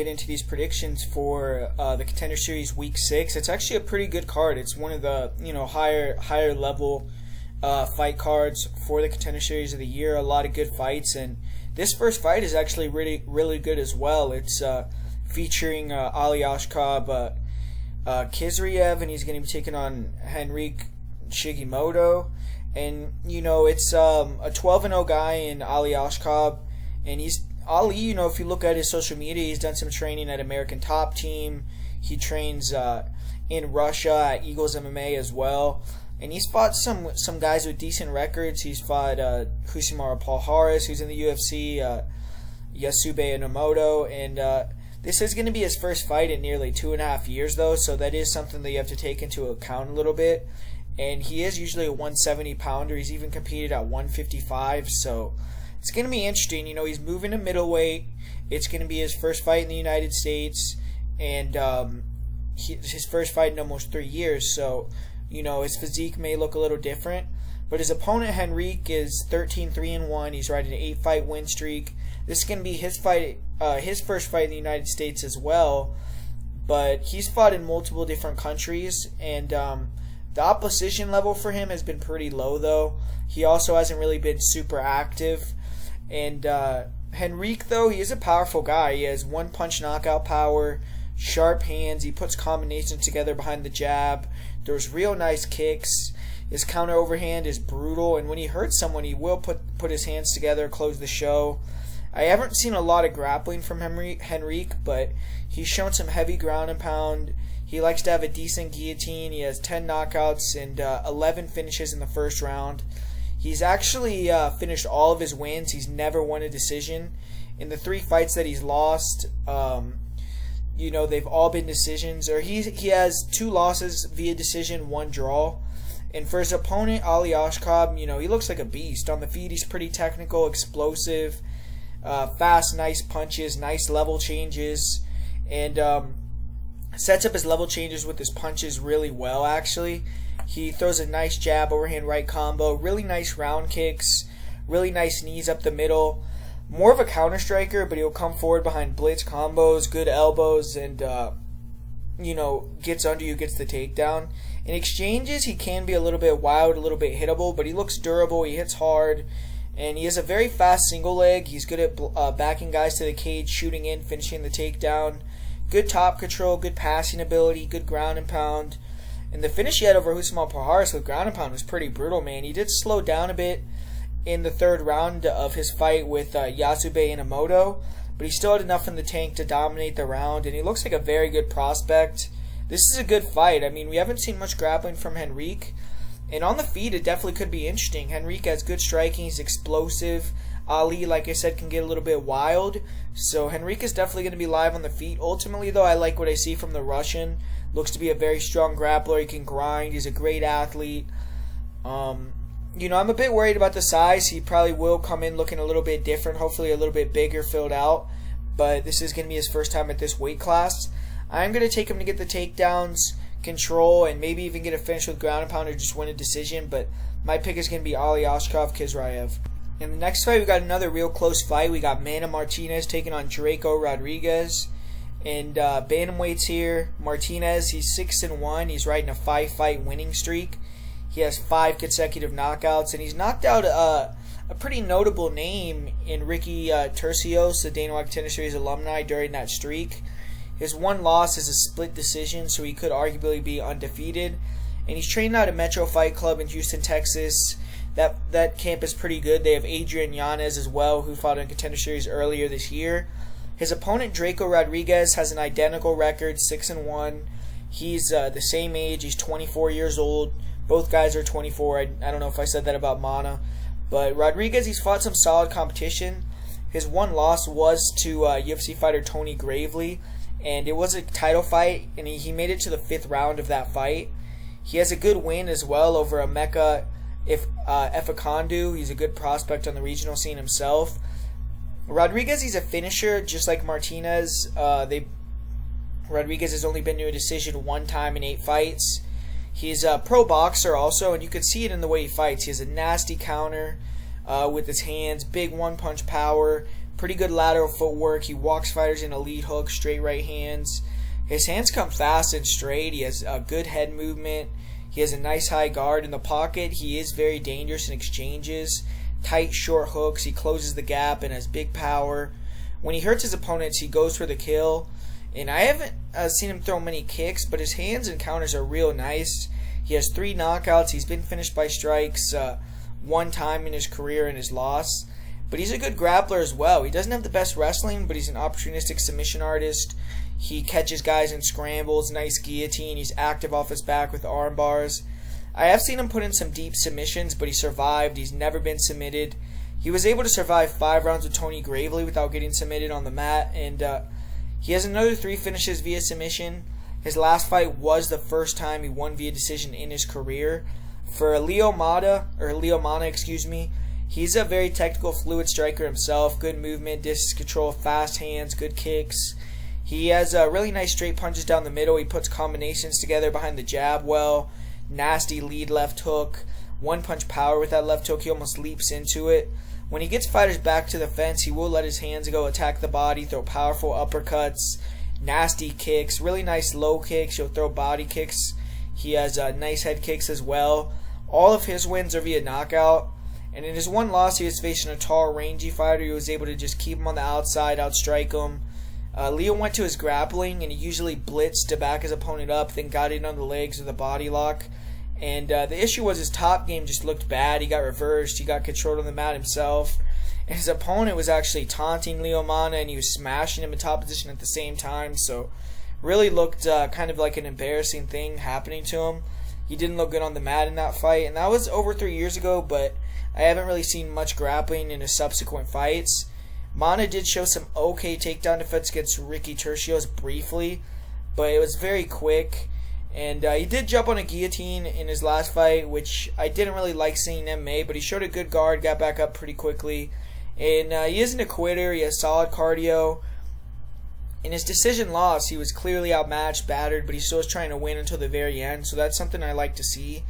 get into these predictions for the Contender Series Week 6. It's actually a pretty good card. It's one of the higher level fight cards for the Contender Series of the year. A lot of good fights, and this first fight is actually really good as well. It's featuring Aliaskhab, Khizriev, and he's going to be taking on Henrique Shiguemoto. And it's a 12-0 guy in Aliaskhab, and Ali, if you look at his social media, he's done some training at American Top Team. He trains in Russia at Eagles MMA as well. And he's fought some guys with decent records. He's fought Husimara Paul Harris, who's in the UFC, Yasube Enomoto. And this is going to be his first fight in nearly 2.5 years, though, so that is something that you have to take into account a little bit. And he is usually a 170-pounder. He's even competed at 155, so it's going to be interesting. He's moving to middleweight. It's going to be his first fight in the United States, and his first fight in almost 3 years. So, his physique may look a little different. But his opponent, Henrique, is 13-3-1. He's riding an 8-fight win streak. This is going to be his first fight in the United States as well. But he's fought in multiple different countries, and the opposition level for him has been pretty low, though. He also hasn't really been super active. And Henrique, though, he is a powerful guy. He has one-punch knockout power, sharp hands. He puts combinations together behind the jab. There's real nice kicks. His counter overhand is brutal, and when he hurts someone, he will put his hands together, close the show. I haven't seen a lot of grappling from Henrique, but he's shown some heavy ground and pound. He likes to have a decent guillotine. He has 10 knockouts and 11 finishes in the first round. He's actually finished all of his wins. He's never won a decision. In the 3 fights that he's lost, they've all been decisions. Or he has 2 losses via decision, 1 draw. And for his opponent, Aliaskhab, he looks like a beast. On the feet, he's pretty technical, explosive, fast, nice punches, nice level changes, and sets up his level changes with his punches really well, actually. He throws a nice jab, overhand right combo, really nice round kicks, really nice knees up the middle. More of a counter striker, but he'll come forward behind blitz combos, good elbows, and, gets under you, gets the takedown. In exchanges, he can be a little bit wild, a little bit hittable, but he looks durable, he hits hard, and he has a very fast single leg. He's good at backing guys to the cage, shooting in, finishing the takedown. Good top control, good passing ability, good ground and pound. And the finish he had over Husimara Paul Harris with ground and pound was pretty brutal, man. He did slow down a bit in the 3rd round of his fight with Yasube Enomoto, but he still had enough in the tank to dominate the round, and he looks like a very good prospect. This is a good fight. I mean, we haven't seen much grappling from Henrique, and on the feet, it definitely could be interesting. Henrique has good striking, he's explosive. Ali, like I said, can get a little bit wild, so Henrique is definitely going to be live on the feet. Ultimately, though, I like what I see from the Russian. Looks to be a very strong grappler. He can grind. He's a great athlete. I'm a bit worried about the size. He probably will come in looking a little bit different, hopefully a little bit bigger, filled out, but this is going to be his first time at this weight class. I'm going to take him to get the takedowns, control, and maybe even get a finish with ground and pound or just win a decision, but my pick is going to be Aliaskhab Khizriev. In the next fight, we got another real close fight. We got Manny Martinez taking on Draco Rodriguez. And bantamweights here, Martinez, he's 6-1. He's riding a 5-fight winning streak. He has 5 consecutive knockouts, and he's knocked out a pretty notable name in Ricky Turcios, the White Contender Series alumni, during that streak. His 1 loss is a split decision, so he could arguably be undefeated. And he's trained out at Metro Fight Club in Houston, Texas. That camp is pretty good. They have Adrian Yanez as well, who fought in Contender Series earlier this year. His opponent, Draco Rodriguez, has an identical record, 6-1. He's the same age. He's 24 years old. Both guys are 24. I don't know if I said that about Mana. But Rodriguez, he's fought some solid competition. His 1 loss was to UFC fighter Tony Gravely, and it was a title fight, and he made it to the 5th round of that fight. He has a good win as well over Emeka Efekandu. He's a good prospect on the regional scene himself. Rodriguez, he's a finisher, just like Martinez. Rodriguez has only been to a decision 1 time in 8 fights. He's a pro boxer also, and you could see it in the way he fights. He has a nasty counter with his hands, big one-punch power, Pretty good lateral footwork. He walks fighters in a lead hook, straight right hands. His hands come fast and straight. He has a good head movement. He has a nice high guard in the pocket. He is very dangerous in exchanges. Tight, short hooks. He closes the gap and has big power. When he hurts his opponents, he goes for the kill. And I haven't seen him throw many kicks, but his hands and counters are real nice. He has 3 knockouts. He's been finished by strikes 1 time in his career and his loss. But he's a good grappler as well. He doesn't have the best wrestling, but he's an opportunistic submission artist. He catches guys in scrambles, nice guillotine. He's active off his back with arm bars. I have seen him put in some deep submissions, but he survived. He's never been submitted. He was able to survive 5 rounds with Tony Gravely without getting submitted on the mat, and he has another 3 finishes via submission. His last fight was the first time he won via decision in his career. For Leo Mana, he's a very technical, fluid striker himself. Good movement, distance control, fast hands, good kicks. He has really nice straight punches down the middle. He puts combinations together behind the jab well. Nasty lead left hook. 1-punch power with that left hook. He almost leaps into it. When he gets fighters back to the fence, he will let his hands go, attack the body, throw powerful uppercuts, nasty kicks, really nice low kicks. He'll throw body kicks. He has nice head kicks as well. All of his wins are via knockout. And in his one loss, he was facing a tall, rangy fighter. He was able to just keep him on the outside, outstrike him. Leo went to his grappling, and he usually blitzed to back his opponent up, then got in on the legs with a body lock. And the issue was his top game just looked bad. He got reversed. He got controlled on the mat himself. And his opponent was actually taunting Leo Mana, and he was smashing him in top position at the same time. So really looked kind of like an embarrassing thing happening to him. He didn't look good on the mat in that fight. And that was over 3 years ago, but I haven't really seen much grappling in his subsequent fights. Mana did show some okay takedown defense against Ricky Tercios briefly, but it was very quick. And he did jump on a guillotine in his last fight, which I didn't really like seeing in MMA, but he showed a good guard, got back up pretty quickly. And he isn't a quitter. He has solid cardio. In his decision loss, he was clearly outmatched, battered, but he still was trying to win until the very end, so that's something I like to see.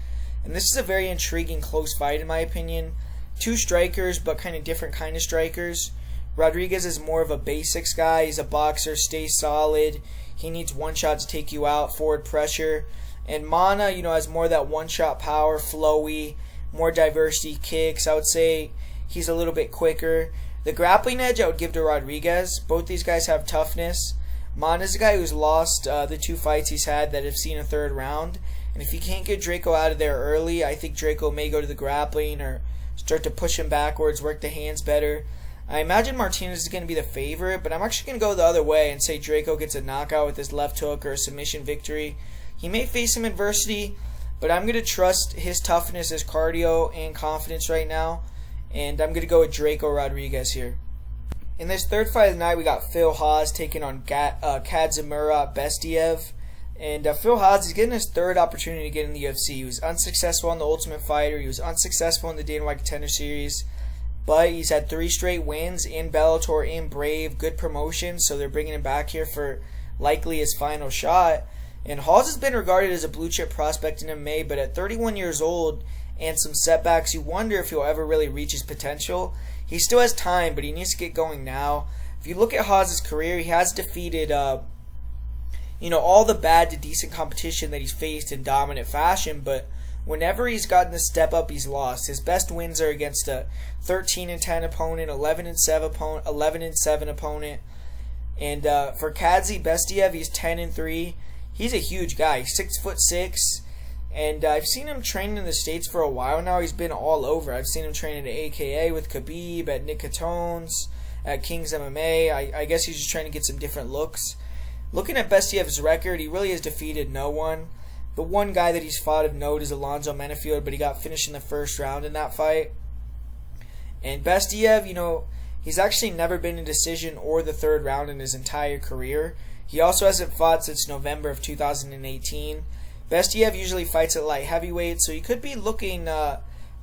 And this is a very intriguing, close fight in my opinion. 2 strikers, but kind of different kind of strikers. Rodriguez is more of a basics guy. He's a boxer, stays solid. He needs one shot to take you out, forward pressure. And Mana, has more of that one-shot power, flowy, more diversity, kicks. I would say he's a little bit quicker. The grappling edge I would give to Rodriguez. Both these guys have toughness. Mana's a guy who's lost the 2 fights he's had that have seen a 3rd round. And if he can't get Draco out of there early, I think Draco may go to the grappling or start to push him backwards, work the hands better. I imagine Martinez is going to be the favorite, but I'm actually going to go the other way and say Draco gets a knockout with his left hook or a submission victory. He may face some adversity, but I'm going to trust his toughness, his cardio, and confidence right now. And I'm going to go with Draco Rodriguez here. In this 3rd fight of the night, we got Phil Hawes taking on Khadzhimurat Bestaev. And Phil Hawes is getting his 3rd opportunity to get in the UFC. He was unsuccessful on the Ultimate Fighter. He was unsuccessful in the White Contender Series. But he's had 3 straight wins in Bellator, in Brave, good promotion, so they're bringing him back here for likely his final shot. And Hawes has been regarded as a blue-chip prospect in MMA, but at 31 years old and some setbacks, you wonder if he'll ever really reach his potential. He still has time, but he needs to get going now. If you look at Hawes' career, he has defeated all the bad to decent competition that he's faced in dominant fashion, but whenever he's gotten the step up, he's lost. His best wins are against a 13-10 opponent, 11-7 opponent. And for Khadzi Bestaev, he's 10-3. He's a huge guy. He's 6'6", and I've seen him training in the States for a while now. He's been all over. I've seen him training at AKA with Khabib, at Nick Catone's, at King's MMA. I guess he's just trying to get some different looks. Looking at Bestiev's record, he really has defeated no one. The one guy that he's fought of note is Alonzo Menafield, but he got finished in the 1st round in that fight. And Bestaev, he's actually never been in decision or the 3rd round in his entire career. He also hasn't fought since November of 2018. Bestaev usually fights at light heavyweight, so he could be looking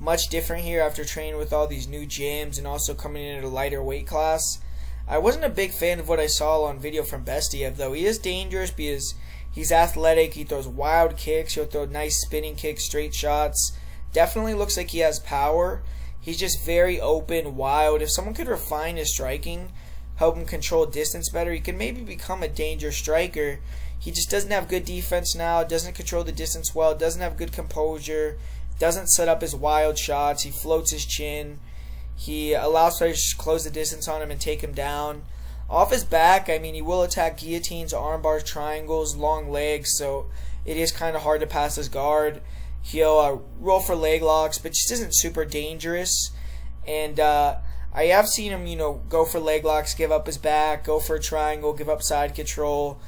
much different here after training with all these new gyms and also coming in at a lighter weight class. I wasn't a big fan of what I saw on video from Bestaev, though. He is dangerous because he's athletic. He throws wild kicks. He'll throw nice spinning kicks, straight shots. Definitely looks like he has power. He's just very open, wild. If someone could refine his striking, help him control distance better, he can maybe become a dangerous striker. He just doesn't have good defense now, doesn't control the distance well, doesn't have good composure, doesn't set up his wild shots, he floats his chin, he allows fighters to close the distance on him and take him down. Off his back, I mean, he will attack guillotines, arm bars, triangles, long legs, so it is kind of hard to pass his guard. He'll roll for leg locks, but just isn't super dangerous. And I have seen him, go for leg locks, give up his back, go for a triangle, give up side control.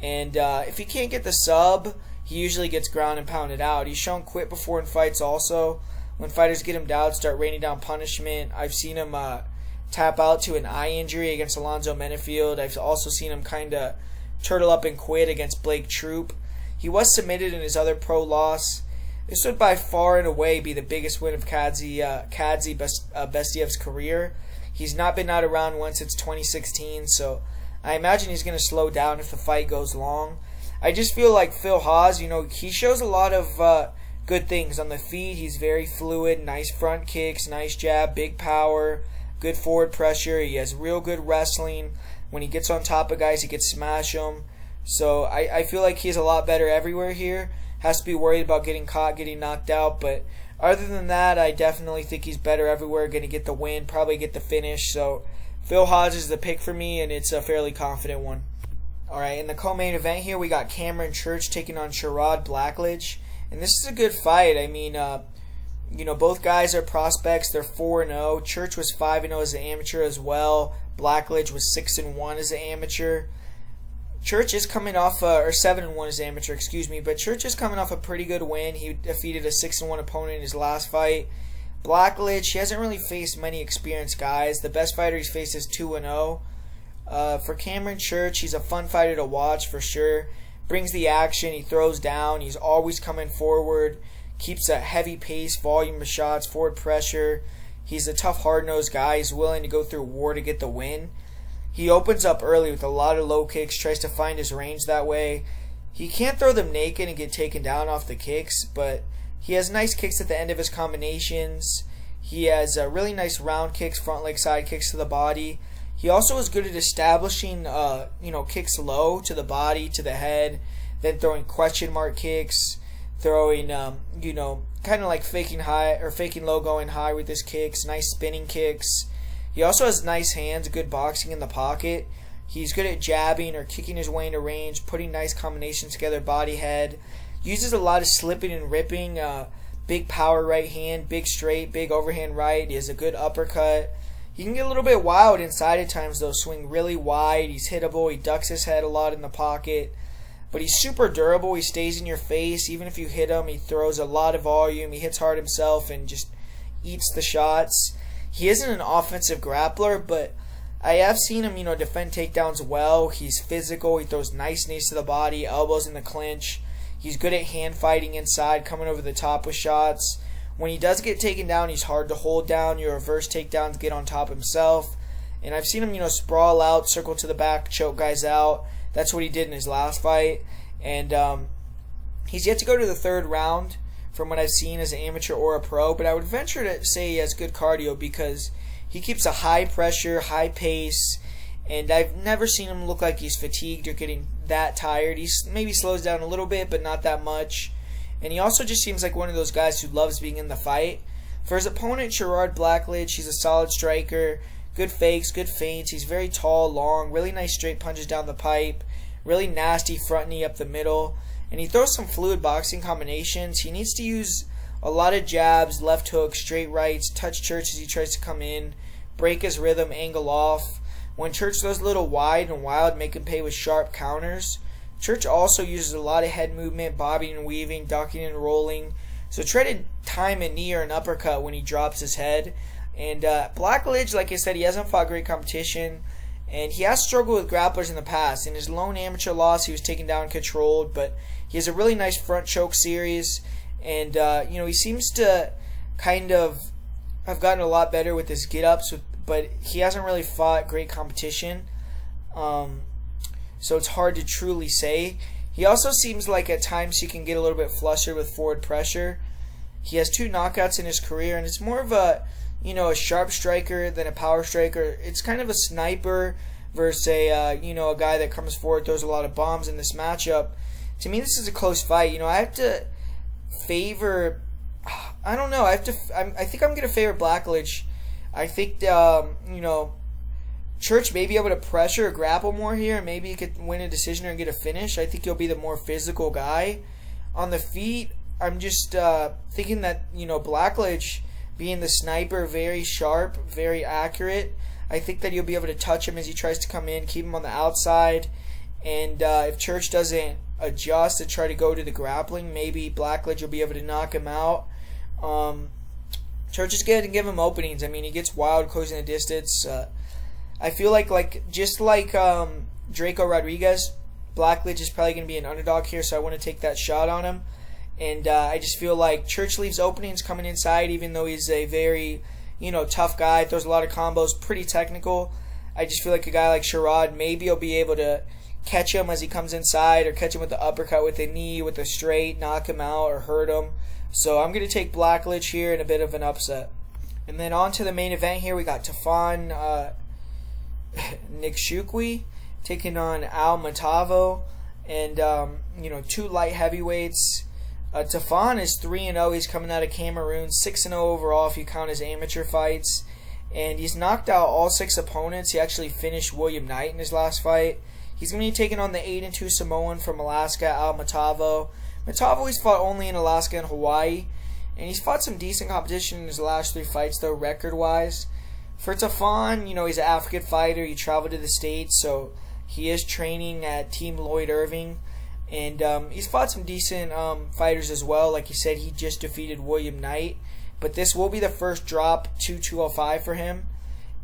And if he can't get the sub, he usually gets ground and pounded out. He's shown quit before in fights also. When fighters get him down, start raining down punishment. I've seen him tap out to an eye injury against Alonzo Menefield. I've also seen him kind of turtle up and quit against Blake Troop. He was submitted in his other pro loss. This would by far and away be the biggest win of Bestiev's career. He's not been out around one since 2016, so I imagine he's going to slow down if the fight goes long. I just feel like Phil Hawes, he shows a lot of good things on the feet. He's very fluid, nice front kicks, nice jab, big power, good forward pressure. He has real good wrestling. When he gets on top of guys, he can smash them. So I feel like he's a lot better everywhere here. Has to be worried about getting caught, getting knocked out. But other than that, I definitely think he's better everywhere. Going to get the win, probably get the finish. So Phil Hawes is the pick for me, and it's a fairly confident one. Alright, in the co-main event here, we got Cameron Church taking on Sherrod Blackledge. And this is a good fight. I mean, both guys are prospects. They're 4-0. Church was 5-0 as an amateur as well. Blackledge was 6-1 as an amateur. Church is coming off, or 7-1 as an amateur, excuse me. But Church is coming off a pretty good win. He defeated a 6-1 opponent in his last fight. Blackledge, he hasn't really faced many experienced guys. The best fighter he's faced is 2-0. For Cameron Church, he's a fun fighter to watch for sure. Brings the action, he throws down, he's always coming forward. Keeps a heavy pace, volume of shots, forward pressure. He's a tough, hard-nosed guy. He's willing to go through war to get the win. He opens up early with a lot of low kicks, tries to find his range that way. He can't throw them naked and get taken down off the kicks, but he has nice kicks at the end of his combinations. He has really nice round kicks, front leg side kicks to the body. He also is good at establishing, kicks low to the body, to the head, then throwing question mark kicks, throwing, kind of like faking high or faking low going high with his kicks, nice spinning kicks. He also has nice hands, good boxing in the pocket. He's good at jabbing or kicking his way into range, putting nice combinations together, body, head. Uses a lot of slipping and ripping, big power right hand, big straight, big overhand right. He has a good uppercut. He can get a little bit wild inside at times though, swing really wide. He's hittable. He ducks his head a lot in the pocket. But he's super durable. He stays in your face. Even if you hit him, he throws a lot of volume. He hits hard himself and just eats the shots. He isn't an offensive grappler, but I have seen him, defend takedowns well. He's physical. He throws nice knees to the body, elbows in the clinch. He's good at hand fighting inside, coming over the top with shots. When he does get taken down, he's hard to hold down. Your reverse takedowns get on top himself. And I've seen him, sprawl out, circle to the back, choke guys out. That's what he did in his last fight. And he's yet to go to the third round from what I've seen as an amateur or a pro. But I would venture to say he has good cardio because he keeps a high pressure, high pace. And I've never seen him look like he's fatigued or getting that tired. He maybe slows down a little bit, but not that much. And he also just seems like one of those guys who loves being in the fight. For his opponent, Sherrod Blackledge, he's a solid striker. Good fakes, good feints. He's very tall, long, really nice straight punches down the pipe. Really nasty front knee up the middle. And he throws some fluid boxing combinations. He needs to use a lot of jabs, left hooks, straight rights, touch Church as he tries to come in, break his rhythm, angle off. When Church throws a little wide and wild, make him pay with sharp counters. Church also uses a lot of head movement, bobbing and weaving, ducking and rolling. So try to time a knee or an uppercut when he drops his head. And Blackledge, like I said, he hasn't fought great competition. And he has struggled with grapplers in the past. In his lone amateur loss, he was taken down and controlled. But he has a really nice front choke series. And, he seems to kind of have gotten a lot better with his get-ups. But he hasn't really fought great competition. So it's hard to truly say. He also seems like at times he can get a little bit flustered with forward pressure. He has 2 knockouts in his career, and it's more of a a sharp striker than a power striker. It's kind of a sniper versus a guy that comes forward, throws a lot of bombs in this matchup. To me, this is a close fight. I have to favor. I don't know. I think I'm gonna favor Blackledge. I think Church may be able to pressure or grapple more here. Maybe he could win a decision or get a finish. I think he'll be the more physical guy. On the feet, I'm just thinking that Blackledge, being the sniper, very sharp, very accurate. I think that you'll be able to touch him as he tries to come in, keep him on the outside. And if Church doesn't adjust and try to go to the grappling, maybe Blackledge will be able to knock him out. Church is going to give him openings. I mean, he gets wild closing the distance. I feel just like Draco Rodriguez, Blackledge is probably going to be an underdog here, so I want to take that shot on him. And I just feel like Church leaves openings coming inside, even though he's a very, tough guy, throws a lot of combos, pretty technical. I just feel like a guy like Sherrod, maybe he'll be able to catch him as he comes inside, or catch him with the uppercut, with a knee, with a straight, knock him out, or hurt him. So I'm going to take Blackledge here in a bit of an upset. And then on to the main event here, we got Tafon Nchukwi taking on Matavo, and two light heavyweights. Tafon is 3-0. He's coming out of Cameroon, 6-0 overall if you count his amateur fights, and he's knocked out all 6 opponents. He actually finished William Knight in his last fight. He's going to be taking on the 8-2 Samoan from Alaska, Matavo. Matavo, he's fought only in Alaska and Hawaii, and he's fought some decent competition in his last 3 fights, though, record-wise. For Tafon, he's an African fighter. He traveled to the States, so he is training at Team Lloyd Irving. And he's fought some decent fighters as well. Like you said, he just defeated William Knight. But this will be the first drop to 205 for him.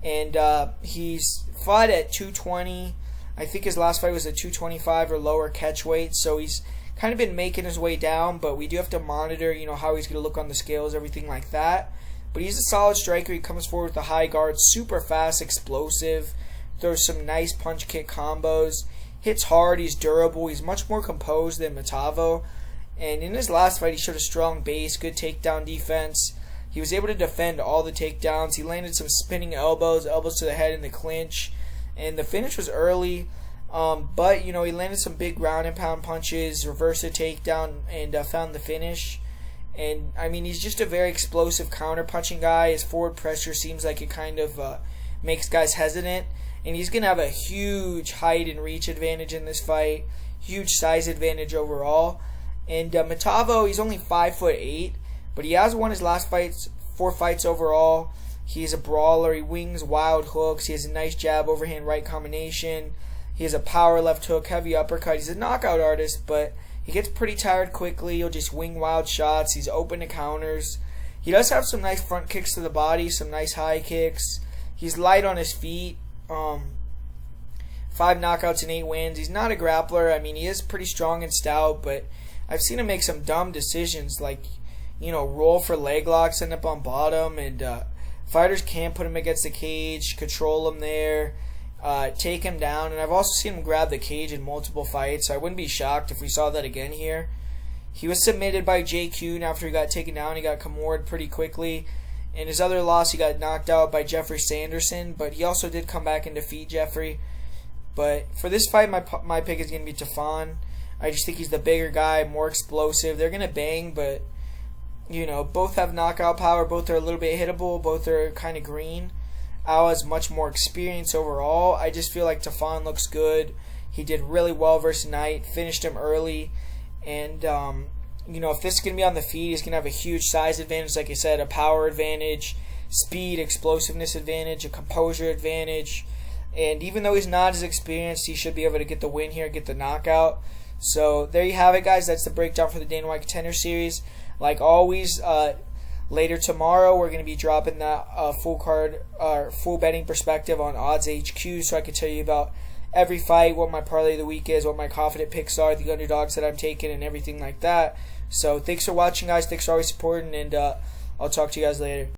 And he's fought at 220. I think his last fight was at 225 or lower catch weight. So he's kind of been making his way down. But we do have to monitor, how he's going to look on the scales, everything like that. But he's a solid striker. He comes forward with a high guard, super fast, explosive, throws some nice punch kick combos, hits hard, he's durable, he's much more composed than Matavo. And in his last fight, he showed a strong base, good takedown defense. He was able to defend all the takedowns. He landed some spinning elbows to the head in the clinch. And the finish was early, but he landed some big ground and pound punches, reversed a takedown, and found the finish. And, I mean, he's just a very explosive counter-punching guy. His forward pressure seems like it kind of makes guys hesitant. And he's going to have a huge height and reach advantage in this fight. Huge size advantage overall. And Matavo, he's only 5'8", but he has won his last 4 fights overall. He's a brawler. He wings wild hooks. He has a nice jab, overhand right combination. He has a power left hook, heavy uppercut. He's a knockout artist, but he gets pretty tired quickly. He'll just wing wild shots. He's open to counters. He does have some nice front kicks to the body, some nice high kicks. He's light on his feet. 5 knockouts and 8 wins. He's not a grappler. I mean, he is pretty strong and stout, but I've seen him make some dumb decisions, like, roll for leg locks, end up on bottom, and fighters can't put him against the cage, control him there, take him down. And I've also seen him grab the cage in multiple fights, so I wouldn't be shocked if we saw that again here. He was submitted by JQ, and after he got taken down, he got Khadzhimurat pretty quickly. In his other loss, he got knocked out by Jeffrey Sanderson, but he also did come back and defeat Jeffrey. But for this fight, my pick is going to be Tafon. I just think he's the bigger guy, more explosive. They're going to bang, but, both have knockout power. Both are a little bit hittable. Both are kind of green. Al has much more experience overall. I just feel like Tafon looks good. He did really well versus Knight, finished him early. And, if this is going to be on the feet, he's going to have a huge size advantage, like I said, a power advantage, speed, explosiveness advantage, a composure advantage. And even though he's not as experienced, he should be able to get the win here, get the knockout. So there you have it, guys. That's the breakdown for the Dana White Contender Series. Like always, later tomorrow, we're going to be dropping that full betting perspective on Odds HQ, so I can tell you about every fight, what my parlay of the week is, what my confident picks are, the underdogs that I'm taking, and everything like that. So thanks for watching, guys. Thanks for always supporting, and I'll talk to you guys later.